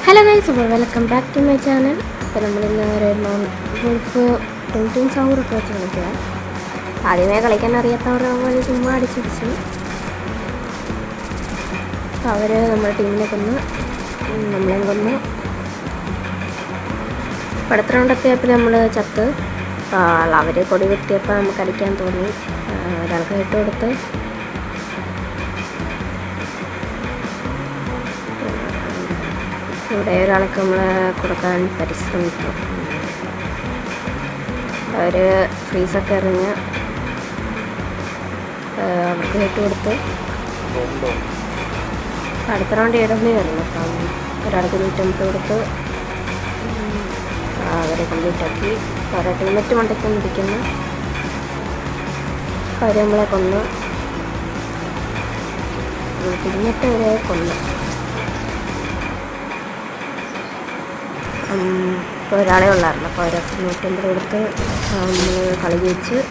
Hello guys, അപ്പോൾ welcome back to my channel. അപ്പോൾ നമ്മളിന്ന് ഒരു ഗോൾഫ് ടെൻറ്റും സൗറൊക്കെ വെച്ച് കളിക്കുക. ആദ്യമേ കളിക്കാൻ അറിയാത്തവരുടെ പോലെ ചുമ്മാ അടിച്ചടിച്ച് അവർ നമ്മുടെ ടീമിനെ കൊന്ന് നമ്മളെയും കൊന്ന്. അടുത്ത റൗണ്ടെത്തിയപ്പോൾ നമ്മൾ ചത്ത്. അവർ കൊടി കുത്തിയപ്പോൾ നമുക്ക് അടിക്കാൻ തോന്നി. ഒരാൾക്ക് ഇട്ട് കൊടുത്ത് ഇവിടെ ഒരാൾക്ക് നമ്മൾ കൊടുക്കാൻ പരിശ്രമിക്കും. അവർ ഫ്രീസൊക്കെ എറിഞ്ഞ് അവർക്ക് ഇട്ട് കൊടുത്ത്. അടുത്ത റൗണ്ട് ഇടമ്പി വരുന്നു. അപ്പം ഒരാൾക്ക് 150 കൊടുത്ത് അവരെ കംപ്ലീറ്റാക്കി. അവരെ ടീമറ്റ് മണ്ടയ്ക്കൊന്നും ഇരിക്കുന്നു. അവർ നമ്മളെ കൊന്ന് ടീമറ്റ് അവരെ കൊന്നു. ഇപ്പോൾ ഒരാളെ ഉള്ളായിരുന്നു. അപ്പോൾ അവരൊക്കെ 150 കൊടുത്ത് നമ്മൾ കളി ജയിച്ച്